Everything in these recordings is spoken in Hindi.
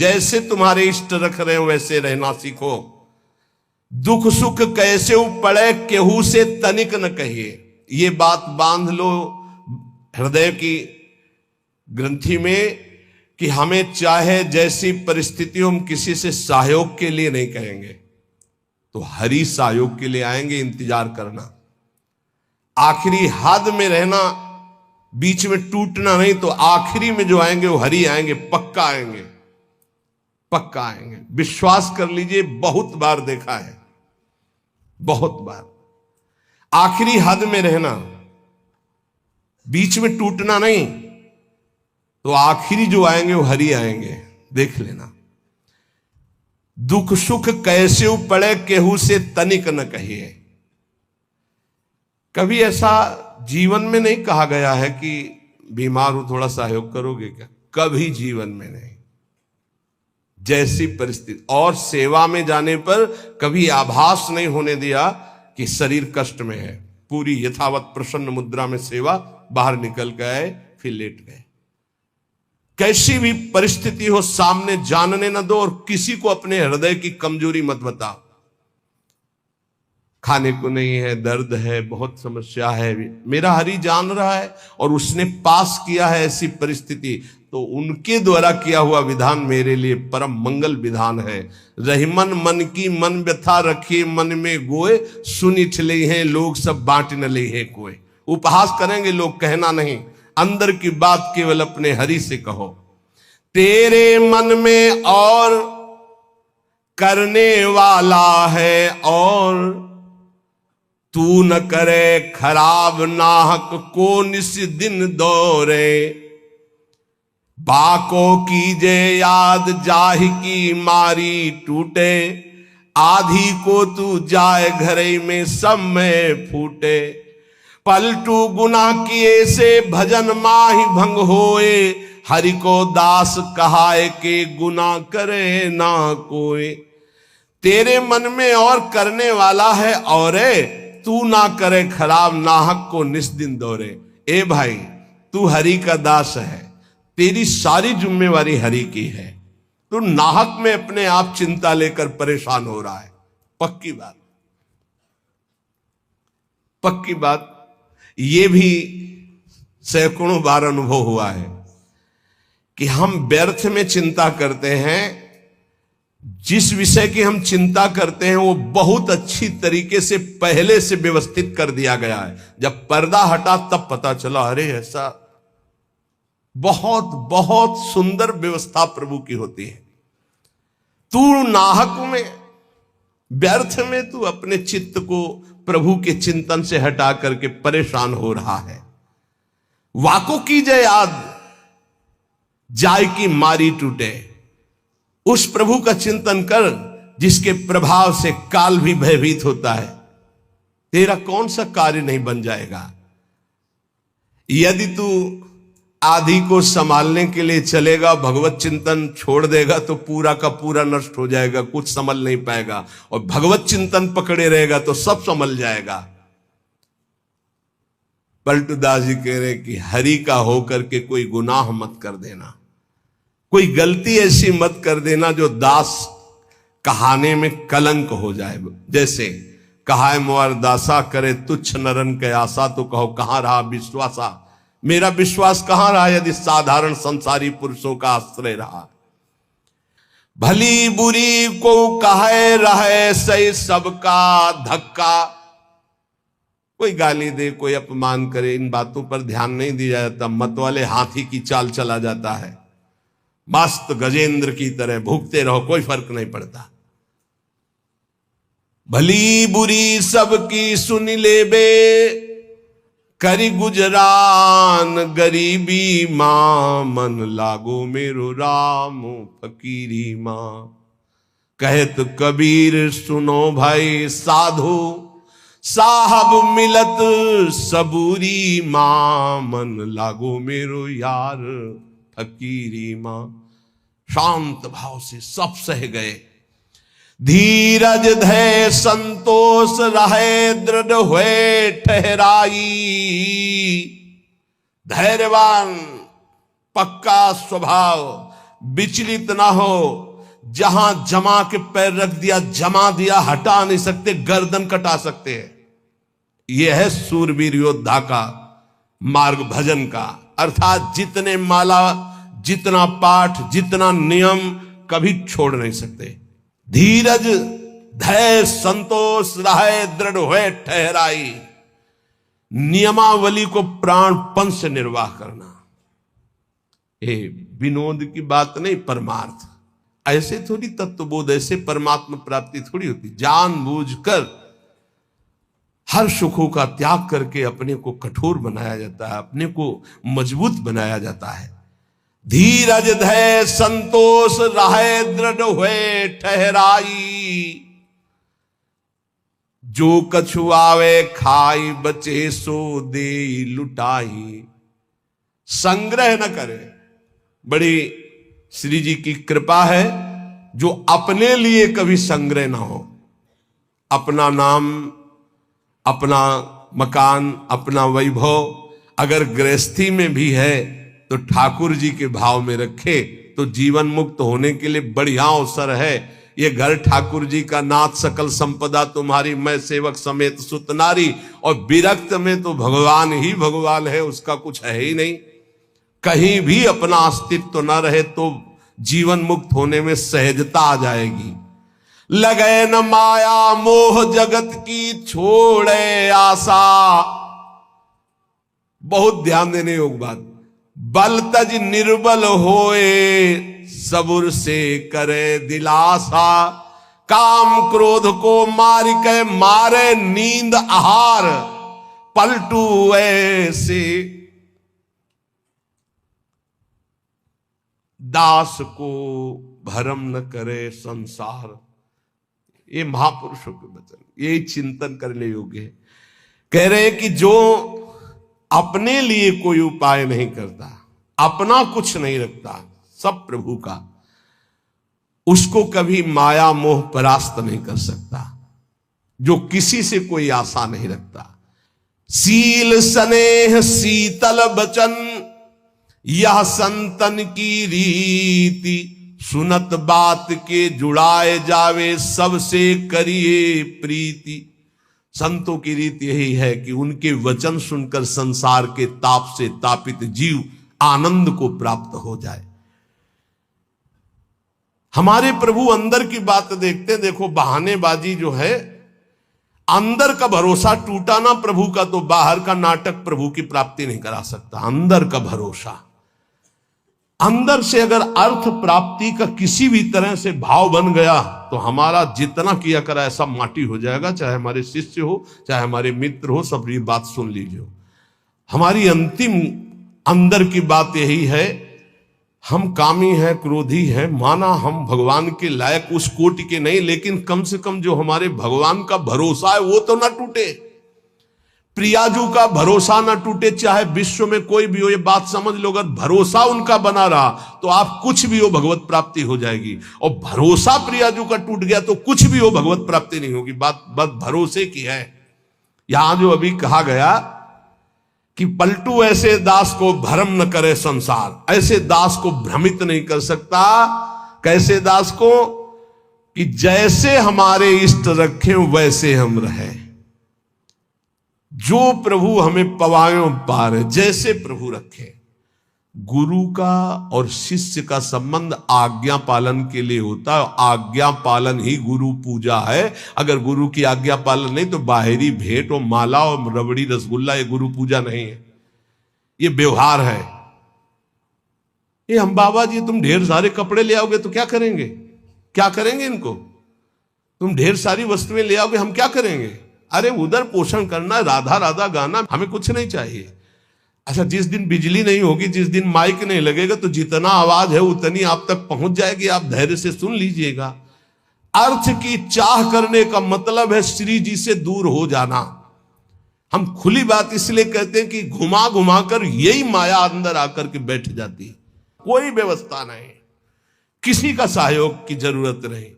जैसे तुम्हारे इष्ट रख रहे हो वैसे रहना सीखो। दुख सुख कैसे पड़े केहू से तनिक न कहिए। ये बात बांध लो हृदय की ग्रंथि में कि हमें चाहे जैसी परिस्थितियों हम किसी से सहयोग के लिए नहीं कहेंगे, तो हरि सहयोग के लिए आएंगे। इंतजार करना, आखिरी हद में रहना, बीच में टूटना नहीं। तो आखिरी में जो आएंगे वो हरि आएंगे, पक्का आएंगे, पक्का आएंगे। विश्वास कर लीजिए, बहुत बार देखा है, बहुत बार। आखिरी हद में रहना, बीच में टूटना नहीं, तो आखिरी जो आएंगे वो हरि आएंगे, देख लेना। दुख सुख कैसे पड़े केहू से तनिक न कहिए। कभी ऐसा जीवन में नहीं कहा गया है कि बीमार हूं थोड़ा सहयोग करोगे क्या, कभी जीवन में नहीं। जैसी परिस्थिति, और सेवा में जाने पर कभी आभास नहीं होने दिया कि शरीर कष्ट में है। पूरी यथावत प्रसन्न मुद्रा में सेवा, बाहर निकल गए फिर लेट गए। कैसी भी परिस्थिति हो सामने जानने न दो, और किसी को अपने हृदय की कमजोरी मत बताओ। खाने को नहीं है, दर्द है, बहुत समस्या है, मेरा हरि जान रहा है और उसने पास किया है ऐसी परिस्थिति, तो उनके द्वारा किया हुआ विधान मेरे लिए परम मंगल विधान है। रहीमन मन की मन व्यथा रखिए मन में गोए, सुनिठ ले हैं लोग सब बांट न ले है कोई। उपहास करेंगे लोग, कहना नहीं, अंदर की बात केवल अपने हरि से कहो। तेरे मन में और करने वाला है और, तू न करे खराब नाहक को निस दिन दौरे। बाको कीजे याद जाहि की मारी टूटे, आधी को तू जाए घरे में सब में फूटे। पलटू गुना किए से भजन माहि भंग होए, हरि को दास कहाए के गुना करे ना कोई। तेरे मन में और करने वाला है और तू ना करे खराब नाहक को निस्दिन दौरे। ए भाई, तू हरि का दास है, तेरी सारी जिम्मेवारी हरि की है। तू नाहक में अपने आप चिंता लेकर परेशान हो रहा है। पक्की बात, पक्की बात। ये भी सैकड़ों बार अनुभव हुआ है कि हम व्यर्थ में चिंता करते हैं। जिस विषय की हम चिंता करते हैं वो बहुत अच्छी तरीके से पहले से व्यवस्थित कर दिया गया है। जब पर्दा हटा तब पता चला, अरे ऐसा बहुत बहुत सुंदर व्यवस्था प्रभु की होती है। तू नाहक में, व्यर्थ में तू अपने चित्त को प्रभु के चिंतन से हटा करके परेशान हो रहा है। वाको कीजिए याद जाय की मारी टूटे। उस प्रभु का चिंतन कर जिसके प्रभाव से काल भी भयभीत होता है। तेरा कौन सा कार्य नहीं बन जाएगा। यदि तू आधी को संभालने के लिए चलेगा, भगवत चिंतन छोड़ देगा तो पूरा का पूरा नष्ट हो जाएगा, कुछ संभल नहीं पाएगा। और भगवत चिंतन पकड़े रहेगा तो सब संभल जाएगा। पलटूदास जी कह रहे कि हरि का होकर के कोई गुनाह मत कर देना, कोई गलती ऐसी मत कर देना जो दास कहाने में कलंक हो जाए। जैसे कहा मोर दासा करे तुच्छ नरन के आशा, तो कहो कहां रहा विश्वासा। मेरा विश्वास कहां रहा यदि साधारण संसारी पुरुषों का आश्रय रहा। भली बुरी को कहे रहे सही सबका धक्का। कोई गाली दे, कोई अपमान करे, इन बातों पर ध्यान नहीं दिया जाता। मत वाले हाथी की चाल चला जाता है, मस्त गजेंद्र की तरह भूखते रहो, कोई फर्क नहीं पड़ता। भली बुरी सबकी सुन ले बे, करी गुजरान गरीबी मां, मन लागो मेरो राम फकीरी मां। कहत कबीर सुनो भाई साधु, साहब मिलत सबूरी मां, मन लागो मेरो यार फकीरी मां। शांत भाव से सब सह गए। धीरज धै संतोष रहे, दृढ़ हुए ठहराई। धैर्यवान, पक्का स्वभाव, विचलित ना हो। जहां जमा के पैर रख दिया, जमा दिया, हटा नहीं सकते, गर्दन कटा सकते हैं। यह है सूरवीर योद्धा का मार्ग भजन का। अर्थात जितने माला, जितना पाठ, जितना नियम, कभी छोड़ नहीं सकते। धीरज धैर्य संतोष रहे दृढ़ हुए ठहराई। नियमावली को प्राणपण से निर्वाह करना। ये विनोद की बात नहीं, परमार्थ। ऐसे थोड़ी तत्वबोध, ऐसे परमात्मा प्राप्ति थोड़ी होती। जानबूझकर हर सुखों का त्याग करके अपने को कठोर बनाया जाता है, अपने को मजबूत बनाया जाता है। धीरज धैर्य संतोष रहे दृढ़ हुए ठहराई। जो कछु आवे खाई, बचे सो दे लुटाई। संग्रह न करे। बड़ी श्री जी की कृपा है जो अपने लिए कभी संग्रह ना हो। अपना नाम, अपना मकान, अपना वैभव अगर गृहस्थी में भी है तो ठाकुर जी के भाव में रखे तो जीवन मुक्त होने के लिए बढ़िया अवसर है। ये घर ठाकुर जी का, नाथ सकल संपदा तुम्हारी, मैं सेवक समेत सुत नारी। और विरक्त में तो भगवान ही भगवान है, उसका कुछ है ही नहीं। कहीं भी अपना अस्तित्व न रहे तो जीवन मुक्त होने में सहजता आ जाएगी। लगे न माया मोह जगत की, छोड़े आशा। बहुत ध्यान देने योग्य बात। बल तज निर्बल होए, सबुर से करे दिलासा। काम क्रोध को मार के मारे नींद आहार, पलटू ऐसे दास को भरम न करे संसार। ये महापुरुषों के वचन, ये चिंतन करने योग्य है। कह रहे कि जो अपने लिए कोई उपाय नहीं करता, अपना कुछ नहीं रखता, सब प्रभु का, उसको कभी माया मोह परास्त नहीं कर सकता। जो किसी से कोई आशा नहीं रखता। सील स्नेह शीतल बचन, यह संतन की रीति। सुनत बात के जुड़ाए जावे, सबसे करिए प्रीति। संतों की रीति यही है कि उनके वचन सुनकर संसार के ताप से तापित जीव आनंद को प्राप्त हो जाए। हमारे प्रभु अंदर की बात देखते, देखो बहानेबाजी जो है, अंदर का भरोसा टूटा ना प्रभु का तो बाहर का नाटक प्रभु की प्राप्ति नहीं करा सकता। अंदर का भरोसा, अंदर से अगर अर्थ प्राप्ति का किसी भी तरह से भाव बन गया तो हमारा जितना किया करा ऐसा माटी हो जाएगा। चाहे हमारे शिष्य हो, चाहे हमारे मित्र हो, सब ये बात सुन लीजिए। हमारी अंतिम अंदर की बात यही है, हम कामी हैं, क्रोधी हैं, माना हम भगवान के लायक उस कोटि के नहीं, लेकिन कम से कम जो हमारे भगवान का भरोसा है वो तो ना टूटे। प्रियाजू का भरोसा ना टूटे, चाहे विश्व में कोई भी हो। ये बात समझ लो, अगर भरोसा उनका बना रहा तो आप कुछ भी हो भगवत प्राप्ति हो जाएगी। और भरोसा प्रियाजू का टूट गया तो कुछ भी हो भगवत प्राप्ति नहीं होगी। बात भरोसे की है। यहां जो अभी कहा गया कि पलटू ऐसे दास को भ्रम न करे संसार, ऐसे दास को भ्रमित नहीं कर सकता। कैसे दास को? कि जैसे हमारे इष्ट रखें वैसे हम रहें। जो प्रभु हमें पवायों पार, जैसे प्रभु रखे। गुरु का और शिष्य का संबंध आज्ञा पालन के लिए होता है। आज्ञा पालन ही गुरु पूजा है। अगर गुरु की आज्ञा पालन नहीं तो बाहरी भेंट और माला और रबड़ी रसगुल्ला ये गुरु पूजा नहीं है, ये व्यवहार है। ये हम बाबा जी तुम ढेर सारे कपड़े ले आओगे तो क्या करेंगे? क्या करेंगे इनको? तुम ढेर सारी वस्तुएं ले आओगे, हम क्या करेंगे? अरे उधर पोषण करना, राधा राधा गाना, हमें कुछ नहीं चाहिए। अच्छा, जिस दिन बिजली नहीं होगी, जिस दिन माइक नहीं लगेगा तो जितना आवाज है उतनी आप तक पहुंच जाएगी। आप धैर्य से सुन लीजिएगा। अर्थ की चाह करने का मतलब है श्री जी से दूर हो जाना। हम खुली बात इसलिए कहते हैं कि घुमा घुमा कर यही माया अंदर आकर के बैठ जाती है। कोई व्यवस्था नहीं, किसी का सहयोग की जरूरत नहीं।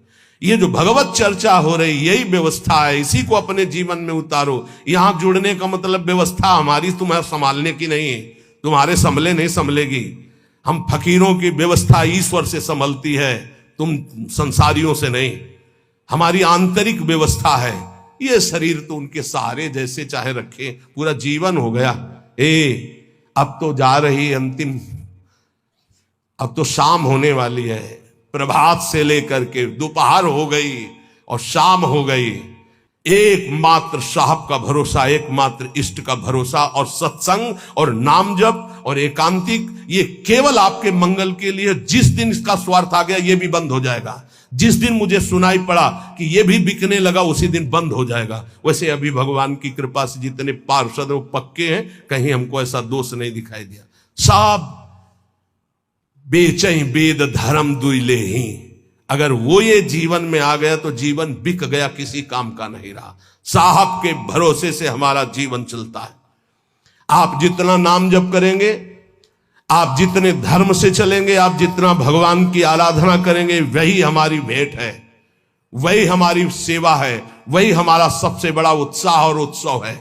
ये जो भगवत चर्चा हो रही यही व्यवस्था है, इसी को अपने जीवन में उतारो। यहां जुड़ने का मतलब व्यवस्था हमारी तुम्हें संभालने की नहीं है, तुम्हारे संभले नहीं संभलेगी। हम फकीरों की व्यवस्था ईश्वर से संभलती है, तुम संसारियों से नहीं। हमारी आंतरिक व्यवस्था है। ये शरीर तो उनके सहारे जैसे चाहे रखे, पूरा जीवन हो गया। अब तो जा रही अंतिम, अब तो शाम होने वाली है। प्रभात से लेकर के दोपहर हो गई और शाम हो गई। एकमात्र साहब का भरोसा, एकमात्र इष्ट का भरोसा, और सत्संग और नाम जप और एकांतिक, ये केवल आपके मंगल के लिए। जिस दिन इसका स्वार्थ आ गया ये भी बंद हो जाएगा। जिस दिन मुझे सुनाई पड़ा कि ये भी बिकने लगा उसी दिन बंद हो जाएगा। वैसे अभी भगवान की कृपा से जितने पार्षद वो पक्के हैं, कहीं हमको ऐसा दोष नहीं दिखाई दिया। सब बेचई वेद धर्म दुइले ही, अगर वो ये जीवन में आ गया तो जीवन बिक गया, किसी काम का नहीं रहा। साहब के भरोसे से हमारा जीवन चलता है। आप जितना नाम जप करेंगे, आप जितने धर्म से चलेंगे, आप जितना भगवान की आराधना करेंगे, वही हमारी भेंट है, वही हमारी सेवा है, वही हमारा सबसे बड़ा उत्साह और उत्सव है।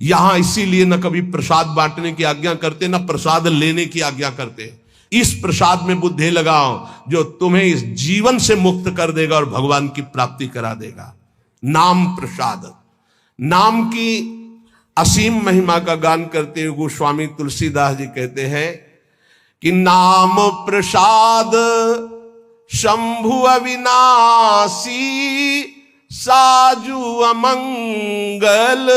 यहां इसीलिए न कभी प्रसाद बांटने की आज्ञा करते, न प्रसाद लेने की आज्ञा करते। इस प्रसाद में बुद्धि लगाओ जो तुम्हें इस जीवन से मुक्त कर देगा और भगवान की प्राप्ति करा देगा। नाम प्रसाद, नाम की असीम महिमा का गान करते हुए गोस्वामी तुलसीदास जी कहते हैं कि नाम प्रसाद शंभु अविनाशी, साजु अमंगल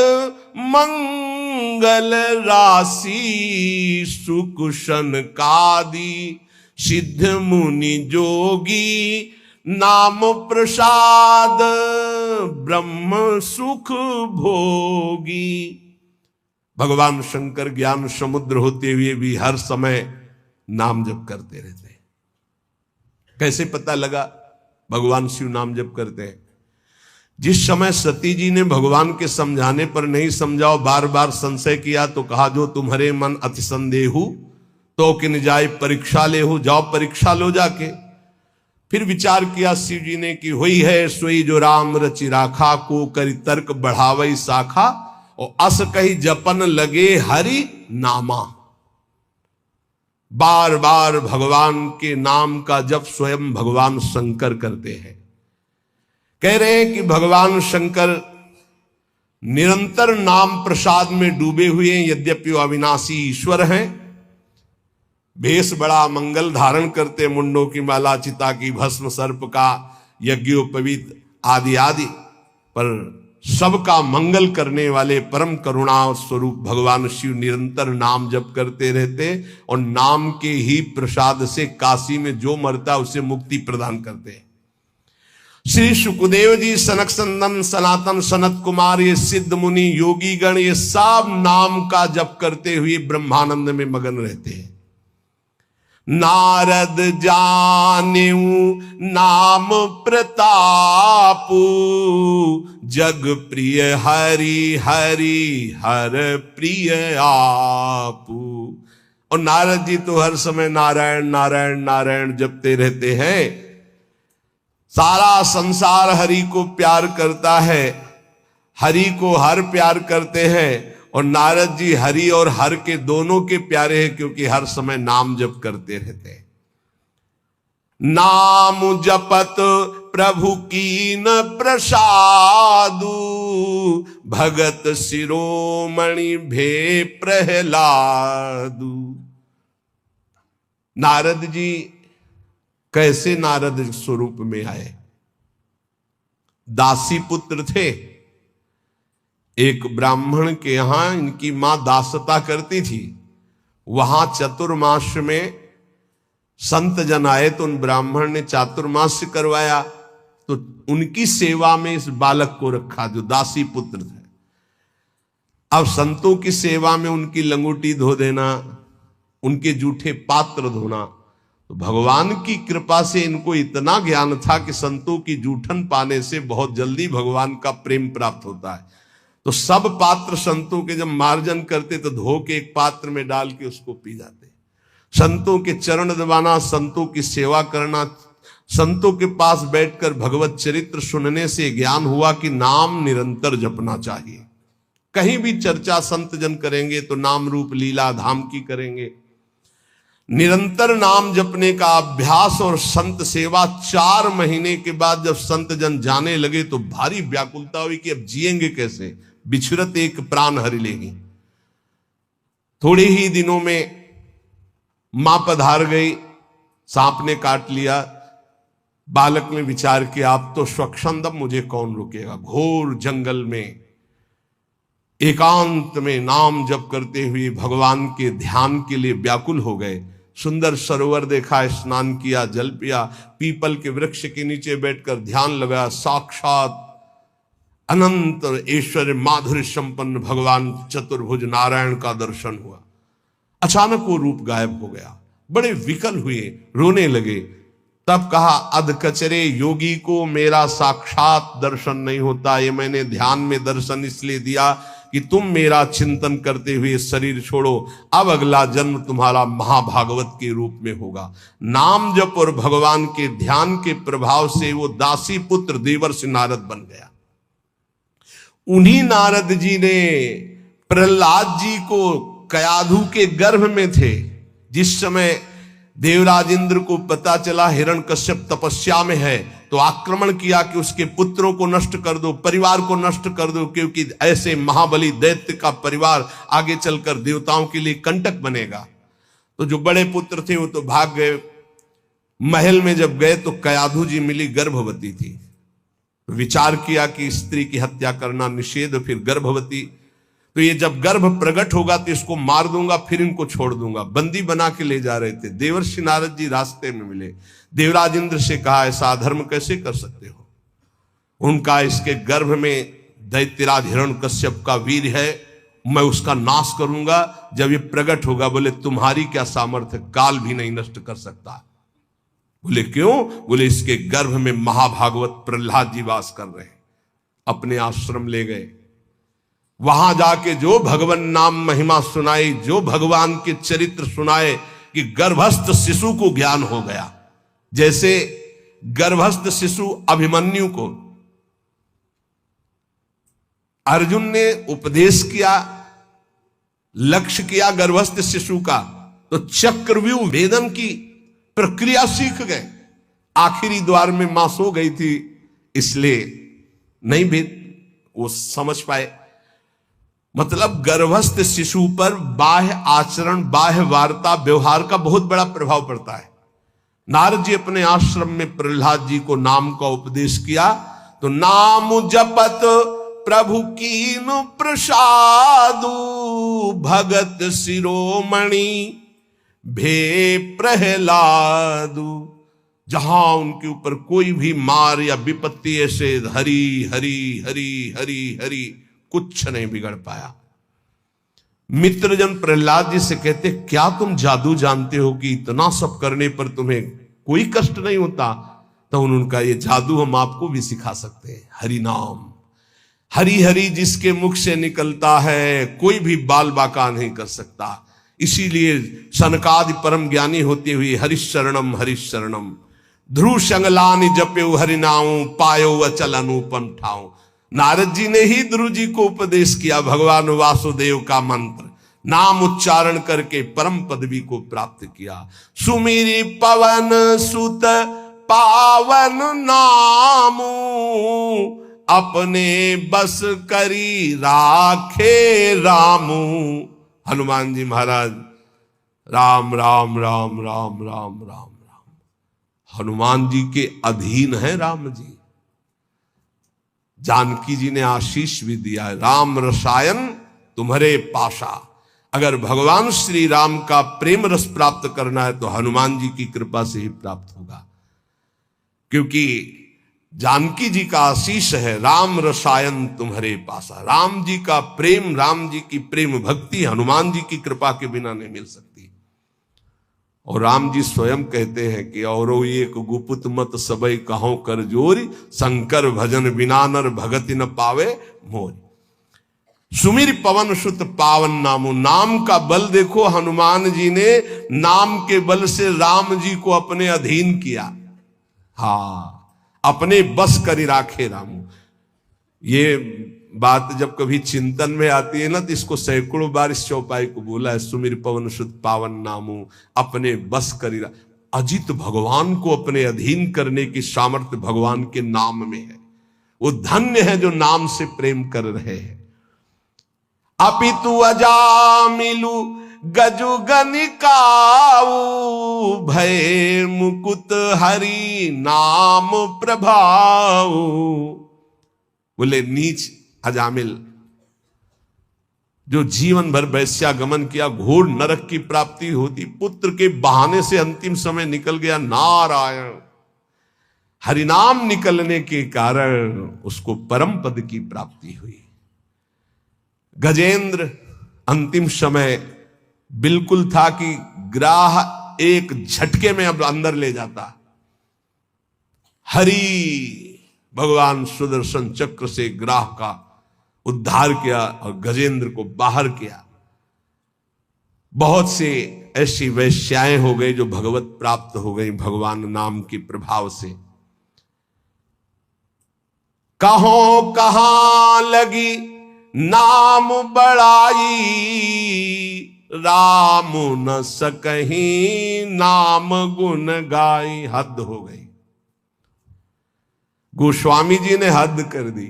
मंगल राशि, सुख सनकादि सिद्ध मुनि जोगी, नाम प्रसाद ब्रह्म सुख भोगी। भगवान शंकर ज्ञान समुद्र होते हुए भी हर समय नाम जप करते रहते हैं। कैसे पता लगा भगवान शिव नाम जप करते हैं? जिस समय सती जी ने भगवान के समझाने पर नहीं समझाओ, बार बार संशय किया, तो कहा जो तुम्हारे मन अति संदेहु तो किन जाए परीक्षा लेहु, जाओ परीक्षा लो जाके। फिर विचार किया शिव जी ने कि हुई है सोई जो राम रचि राखा, को करी तर्क बढ़ावई शाखा, और अस कही जपन लगे हरि नामा। बार बार भगवान के नाम का जप स्वयं भगवान शंकर करते हैं। कह रहे हैं कि भगवान शंकर निरंतर नाम प्रसाद में डूबे हुए हैं। यद्यपि वो अविनाशी ईश्वर हैं, भेष बड़ा मंगल धारण करते, मुंडों की माला, चिता की भस्म, सर्प का यज्ञोपवीत आदि आदि, पर सबका मंगल करने वाले परम करुणा स्वरूप भगवान शिव निरंतर नाम जप करते रहते, और नाम के ही प्रसाद से काशी में जो मरता उसे मुक्ति प्रदान करते। श्री सुखदेव जी, सनक संदन, सनातन, सनत कुमार, ये सिद्ध मुनि, योगी गण, ये सब नाम का जप करते हुए ब्रह्मानंद में मगन रहते हैं। नारद जानेऊ नाम प्रतापू, जग प्रिय हरि हरि हर प्रिय आपू। और नारद जी तो हर समय नारायण नारायण नारायण जपते रहते हैं। सारा संसार हरि को प्यार करता है, हरि को हर प्यार करते हैं, और नारद जी हरि और हर के दोनों के प्यारे हैं, क्योंकि हर समय नाम जप करते रहते हैं। नाम जपत प्रभु कीन प्रसादु, भगत शिरोमणि भे प्रहलादु। नारद जी कैसे नारद स्वरूप में आए? दासी पुत्र थे। एक ब्राह्मण के यहां इनकी मां दासता करती थी। वहां चतुर्मास में संत जन आए तो उन ब्राह्मण ने चातुर्मास करवाया, तो उनकी सेवा में इस बालक को रखा जो दासी पुत्र थे। अब संतों की सेवा में उनकी लंगोटी धो देना, उनके जूठे पात्र धोना, तो भगवान की कृपा से इनको इतना ज्ञान था कि संतों की जूठन पाने से बहुत जल्दी भगवान का प्रेम प्राप्त होता है। तो सब पात्र संतों के जब मार्जन करते तो धो के एक पात्र में डाल के उसको पी जाते। संतों के चरण दबाना, संतों की सेवा करना, संतों के पास बैठकर भगवत चरित्र सुनने से ज्ञान हुआ कि नाम निरंतर जपना चाहिए। कहीं भी चर्चा संत जन करेंगे तो नाम रूप लीला धाम की करेंगे। निरंतर नाम जपने का अभ्यास और संत सेवा 4 महीने के बाद जब संत जन जाने लगे तो भारी व्याकुलता हुई कि अब जिएंगे कैसे, बिछुरत एक प्राण हरि लेगी। थोड़े ही दिनों में मां पधार गई, सांप ने काट लिया। बालक ने विचार किया अब तो स्वच्छंदम, मुझे कौन रोकेगा। घोर जंगल में एकांत में नाम जप करते हुए भगवान के ध्यान के लिए व्याकुल हो गए। सुंदर सरोवर देखा, स्नान किया, जल पिया, पीपल के वृक्ष के नीचे बैठकर ध्यान लगाया। साक्षात अनंत ऐश्वर्य माधुर्य संपन्न भगवान चतुर्भुज नारायण का दर्शन हुआ। अचानक वो रूप गायब हो गया। बड़े विकल हुए, रोने लगे। तब कहा अध कचरे योगी को मेरा साक्षात दर्शन नहीं होता। ये मैंने ध्यान में दर्शन इसलिए दिया कि तुम मेरा चिंतन करते हुए शरीर छोड़ो। अब अगला जन्म तुम्हारा महाभागवत के रूप में होगा। नाम जप और भगवान के ध्यान के प्रभाव से वो दासी पुत्र देवर्षि नारद बन गया। उन्हीं नारद जी ने प्रहलाद जी को कयाधु के गर्भ में थे, जिस समय देवराज इंद्र को पता चला हिरण्यकश्यप तपस्या में है, तो आक्रमण किया कि उसके पुत्रों को नष्ट कर दो, परिवार को नष्ट कर दो, क्योंकि ऐसे महाबली दैत्य का परिवार आगे चलकर देवताओं के लिए कंटक बनेगा। तो जो बड़े पुत्र थे वो तो भाग गए। महल में जब गए तो कयाधु जी मिली, गर्भवती थी। विचार किया कि स्त्री की हत्या करना निषेध, फिर गर्भवती, तो ये जब गर्भ प्रकट होगा तो इसको मार दूंगा, फिर इनको छोड़ दूंगा। बंदी बना के ले जा रहे थे। देवर्षि नारद जी रास्ते में मिले। देवराज इंद्र से कहा ऐसा अधर्म कैसे कर सकते हो। उनका इसके गर्भ में दैत्यराज हिरण्यकश्यप का वीर है, मैं उसका नाश करूंगा जब ये प्रकट होगा। बोले तुम्हारी क्या सामर्थ्य, काल भी नहीं नष्ट कर सकता। बोले क्यों। बोले इसके गर्भ में महाभागवत प्रहलाद जी वास कर रहे हैं। अपने आश्रम ले गए। वहां जाके जो भगवान नाम महिमा सुनाई, जो भगवान के चरित्र सुनाए कि गर्भस्थ शिशु को ज्ञान हो गया। जैसे गर्भस्थ शिशु अभिमन्यु को अर्जुन ने उपदेश किया, लक्ष्य किया गर्भस्थ शिशु का, तो चक्रव्यूह भेदन की प्रक्रिया सीख गए। आखिरी द्वार में मां सो गई थी, इसलिए नहीं भेद वो समझ पाए। मतलब गर्भस्थ शिशु पर बाह्य आचरण, बाह्य वार्ता, व्यवहार का बहुत बड़ा प्रभाव पड़ता है। नारद जी अपने आश्रम में प्रहलाद जी को नाम का उपदेश किया, तो नाम जपत प्रभु कीनु प्रसादु, भगत शिरोमणि भे प्रहलादु। जहां उनके ऊपर कोई भी मार या विपत्ति ऐसे हरि हरि हरि हरि हरि, कुछ नहीं बिगड़ पाया। मित्रजन प्रहलाद जी से कहते क्या तुम जादू जानते हो कि इतना सब करने पर तुम्हें कोई कष्ट नहीं होता। तो उनका ये जादू हम आपको भी सिखा सकते हैं। हरि नाम, हरि हरि जिसके मुख से निकलता है कोई भी बाल बाका नहीं कर सकता। इसीलिए सनकादि परम ज्ञानी होते हुए हरिशरणम हरिशरणम ध्रुव संगलानि जप्यो हरिनाऊ, पायो अचल अनुपम ठाऊ। नारद जी ने ही ध्रुव जी को उपदेश किया भगवान वासुदेव का मंत्र, नाम उच्चारण करके परम पदवी को प्राप्त किया। सुमिरी पवन सुत पावन नामू, अपने बस करी राखे रामू। हनुमान जी महाराज राम राम राम राम राम राम राम, हनुमान जी के अधीन है राम जी। जानकी जी ने आशीष भी दिया, राम रसायन तुम्हारे पाशा। अगर भगवान श्री राम का प्रेम रस प्राप्त करना है तो हनुमान जी की कृपा से ही प्राप्त होगा, क्योंकि जानकी जी का आशीष है राम रसायन तुम्हारे पासा। राम जी का प्रेम, राम जी की प्रेम भक्ति हनुमान जी की कृपा के बिना नहीं मिल सकती। और राम जी स्वयं कहते हैं कि औरो एक गुपुत मत सबई कहो कर जोरी, शंकर भजन बिना नर भगति न पावे मोरी। सुमिर पवन सुत पावन नामो, नाम का बल देखो। हनुमान जी ने नाम के बल से राम जी को अपने अधीन किया। हाँ, अपने बस करी राखे रामू। ये बात जब कभी चिंतन में आती है ना, तो इसको सैकड़ों बार इस चौपाई को बोला है। सुमिर पवन सुत पावन नामू अपने बस करीरा। अजित भगवान को अपने अधीन करने की सामर्थ्य भगवान के नाम में है। वो धन्य है जो नाम से प्रेम कर रहे हैं। अपितु अजामिलु गजु गनिकाऊ भय मुकुत हरि नाम प्रभाऊ। बोले नीच अजामिल जो जीवन भर वैश्यागमन किया, घोर नरक की प्राप्ति होती, पुत्र के बहाने से अंतिम समय निकल गया। नारायण हरिनाम निकलने के कारण उसको परम पद की प्राप्ति हुई। गजेंद्र अंतिम समय बिल्कुल था कि ग्राह एक झटके में अब अंदर ले जाता। हरि भगवान सुदर्शन चक्र से ग्राह का उद्धार किया और गजेंद्र को बाहर किया। बहुत से ऐसी वैश्याएं हो गई जो भगवत प्राप्त हो गई भगवान नाम के प्रभाव से। कहों कहां लगी नाम बड़ाई राम न सकहीं नाम गुण गाई। हद हो गई। गोस्वामी जी ने हद कर दी।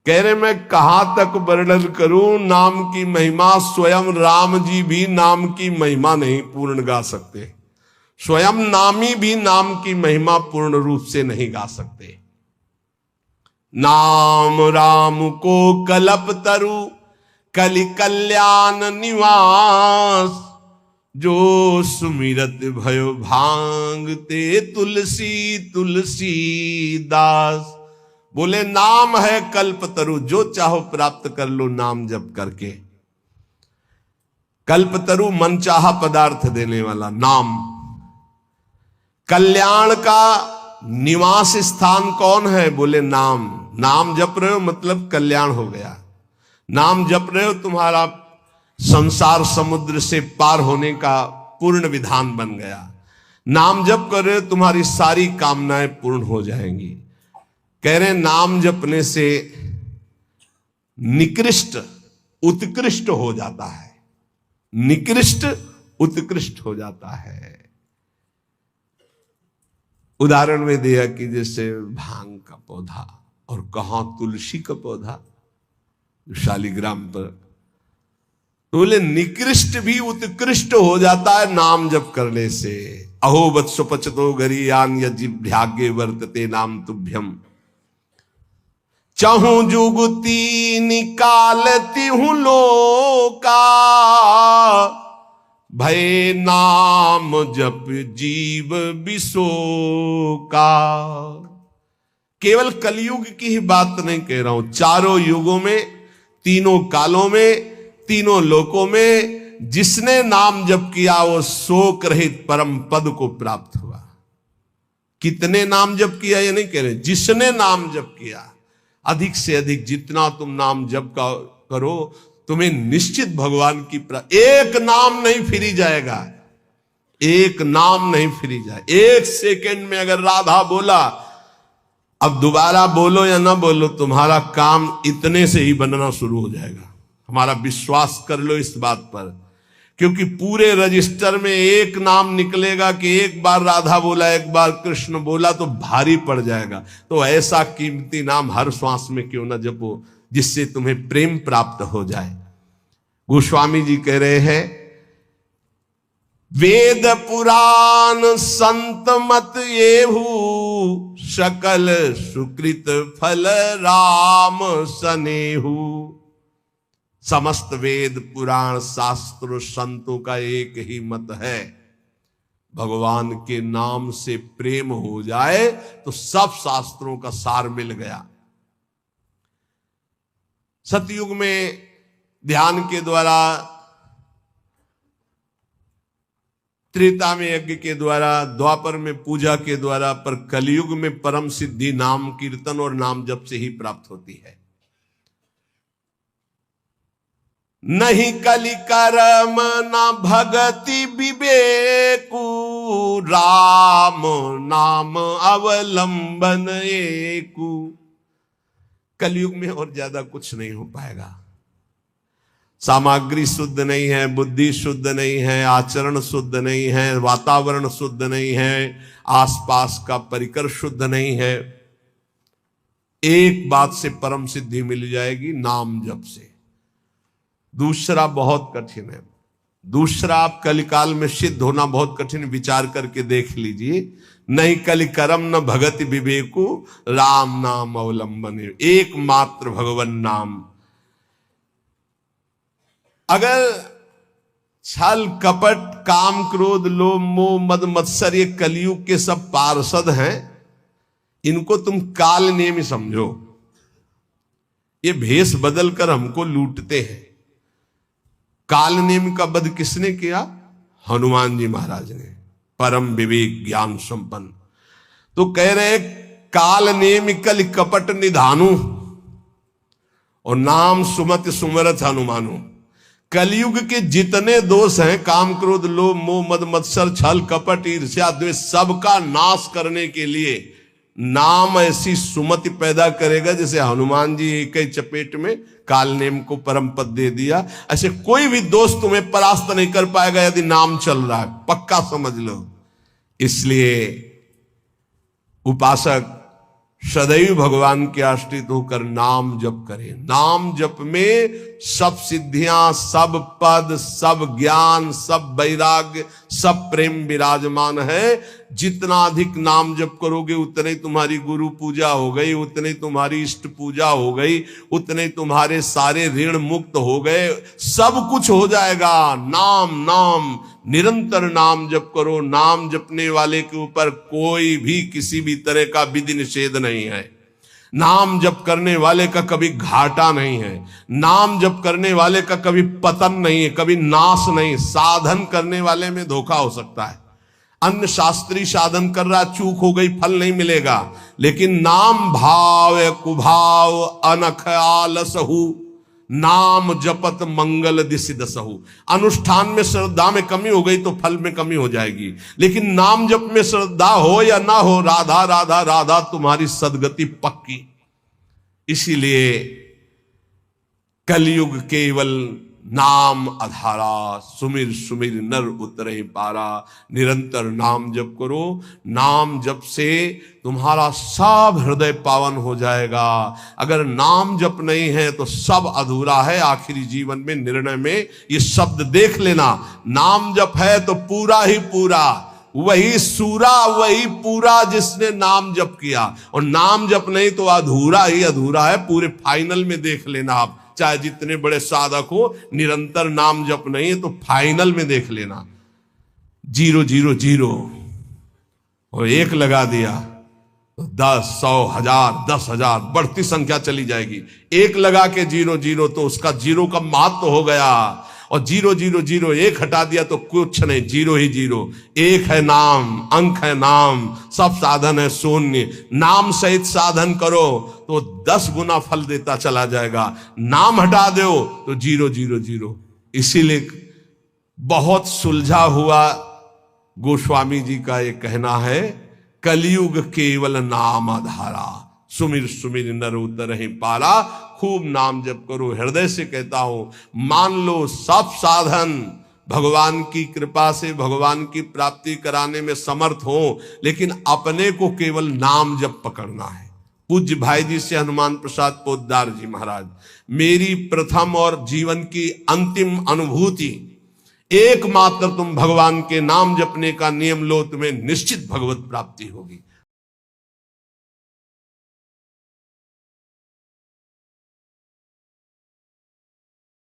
कह रहे मैं कहां तक वर्णन करूं नाम की महिमा। स्वयं राम जी भी नाम की महिमा नहीं पूर्ण गा सकते। स्वयं नामी भी नाम की महिमा पूर्ण रूप से नहीं गा सकते। नाम राम को कलप तरु कलि कल्याण निवास। जो सुमिरत भयो भांगते तुलसी तुलसी दास। बोले नाम है कल्पतरु, जो चाहो प्राप्त कर लो नाम जप करके। कल्पतरु मनचाहा पदार्थ देने वाला नाम। कल्याण का निवास स्थान कौन है? बोले नाम। नाम जप रहे हो मतलब कल्याण हो गया। नाम जप रहे हो तुम्हारा संसार समुद्र से पार होने का पूर्ण विधान बन गया। नाम जप कर रहे हो तुम्हारी सारी कामनाएं पूर्ण हो जाएंगी। कह रहे नाम जपने से निकृष्ट उत्कृष्ट हो जाता है। निकृष्ट उत्कृष्ट हो जाता है। उदाहरण में दिया कि जैसे भांग का पौधा और कहां तुलसी का पौधा शालिग्राम पर। तो बोले निकृष्ट भी उत्कृष्ट हो जाता है नाम जप करने से। अहो वत्सो पचतो गरीयान यजिभ्यागे वर्तते नाम तुभ्यम। चाहूं जुगती निकालती हूं लोका भय नाम जप जीव विशोका। केवल कलयुग की ही बात नहीं कह रहा हूं, चारों युगों में, तीनों कालों में, तीनों लोकों में जिसने नाम जप किया वो शोक रहित परम पद को प्राप्त हुआ। कितने नाम जप किया ये नहीं कह रहे, जिसने नाम जप किया। अधिक से अधिक जितना तुम नाम जप करो तुम्हें निश्चित भगवान की एक नाम नहीं फिरी जाएगा। एक नाम नहीं फिरी जाए। एक सेकंड में अगर राधा बोला, अब दोबारा बोलो या ना बोलो, तुम्हारा काम इतने से ही बनना शुरू हो जाएगा। हमारा विश्वास कर लो इस बात पर, क्योंकि पूरे रजिस्टर में एक नाम निकलेगा कि एक बार राधा बोला, एक बार कृष्ण बोला तो भारी पड़ जाएगा। तो ऐसा कीमती नाम हर श्वास में क्यों ना जपो जिससे तुम्हें प्रेम प्राप्त हो जाए। गोस्वामी जी कह रहे हैं वेद पुराण संत मत येहू सकल सुकृत फल राम सनेहू। समस्त वेद पुराण शास्त्र संतों का एक ही मत है, भगवान के नाम से प्रेम हो जाए तो सब शास्त्रों का सार मिल गया। सतयुग में ध्यान के द्वारा, त्रेता में यज्ञ के द्वारा, द्वापर में पूजा के द्वारा, पर कलयुग में परम सिद्धि नाम कीर्तन और नाम जप से ही प्राप्त होती है। नहीं कलि कर्म न भगति विवेकु राम नाम अवलंबन एकु। कलयुग में और ज्यादा कुछ नहीं हो पाएगा। सामग्री शुद्ध नहीं है, बुद्धि शुद्ध नहीं है, आचरण शुद्ध नहीं है, वातावरण शुद्ध नहीं है, आसपास का परिकर शुद्ध नहीं है। एक बात से परम सिद्धि मिल जाएगी, नाम जप से। दूसरा बहुत कठिन है। दूसरा आप कलिकाल में सिद्ध होना बहुत कठिन, विचार करके देख लीजिए। नहीं कलिकरम न भगति विवेकु राम नाम अवलंबन, एकमात्र भगवन नाम। अगर छल कपट काम क्रोध लोभ मोह मद मत्सर ये कलयुग के सब पार्षद हैं, इनको तुम काल नेमी समझो। ये भेष बदल कर हमको लूटते हैं। काल नेम का वध किसने किया? हनुमान जी महाराज ने, परम विवेक ज्ञान संपन्न। तो कह रहे काल नेम कल कपट निधानु और नाम सुमत सुमरत हनुमानु। कलयुग के जितने दोष हैं, काम क्रोध लोभ मोह मद मत्सर छल कपट ईर्ष्या द्वेष, सबका नाश करने के लिए नाम ऐसी सुमति पैदा करेगा जैसे हनुमान जी एक ही चपेट में काल नेम को परम पद दे दिया। ऐसे कोई भी दोस्त तुम्हें परास्त नहीं कर पाएगा यदि नाम चल रहा है, पक्का समझ लो। इसलिए उपासक सदैव भगवान के आश्रित होकर नाम जप करें। नाम जप में सब सिद्धियां, सब पद, सब ज्ञान, सब वैराग्य, सब प्रेम विराजमान है। जितना अधिक नाम जप करोगे उतने तुम्हारी गुरु पूजा हो गई, उतने तुम्हारी इष्ट पूजा हो गई, उतने तुम्हारे सारे ऋण मुक्त हो गए, सब कुछ हो जाएगा। नाम नाम निरंतर नाम जप करो। नाम जपने वाले के ऊपर कोई भी किसी भी तरह का विधि निषेध नहीं है। नाम जप करने वाले का कभी घाटा नहीं है। नाम जप करने वाले का कभी पतन नहीं है, कभी नाश नहीं। साधन करने वाले में धोखा हो सकता है। अन्य शास्त्री साधन कर रहा, चूक हो गई, फल नहीं मिलेगा। लेकिन नाम भाव कुभाव अनख आलसहु नाम जपत मंगल दिशि दसहु। अनुष्ठान में श्रद्धा में कमी हो गई तो फल में कमी हो जाएगी, लेकिन नाम जप में श्रद्धा हो या ना हो, राधा राधा राधा तुम्हारी सदगति पक्की। इसीलिए कलयुग केवल नाम आधारा, सुमिर सुमिर नर उतरे पारा। निरंतर नाम जप करो। नाम जप से तुम्हारा सब हृदय पावन हो जाएगा। अगर नाम जप नहीं है तो सब अधूरा है। आखिरी जीवन में निर्णय में ये शब्द देख लेना, नाम जप है तो पूरा ही पूरा, वही सूरा वही पूरा जिसने नाम जप किया। और नाम जप नहीं तो अधूरा ही अधूरा है। पूरे फाइनल में देख लेना आप, चाहे जितने बड़े साधक हो, निरंतर नाम जप नहीं है तो फाइनल में देख लेना 0 0 0 और 1 लगा दिया तो 10 100 1000 10,000 बढ़ती संख्या चली जाएगी। 1 लगा के 0 0 तो उसका 0 का महत्व हो गया। और 0 0 0 1 हटा दिया तो कुछ नहीं, 0 ही 0। 1 है नाम, अंक है नाम, सब साधन है शून्य। नाम सहित साधन करो तो 10 गुना फल देता चला जाएगा। नाम हटा दो तो 0 0 0। इसीलिए बहुत सुलझा हुआ गोस्वामी जी का ये कहना है, कलयुग केवल नाम आधारा, सुमिर सुमिर नर उतरहि पारा। खूब नाम जप करो। हृदय से कहता हूं, मान लो सब साधन भगवान की कृपा से भगवान की प्राप्ति कराने में समर्थ हो, लेकिन अपने को केवल नाम जप पकड़ना है। पूज्य भाई जी से हनुमान प्रसाद पोद्दार जी महाराज, मेरी प्रथम और जीवन की अंतिम अनुभूति, एकमात्र तुम भगवान के नाम जपने का नियम लो, तुम्हें निश्चित भगवत प्राप्ति होगी।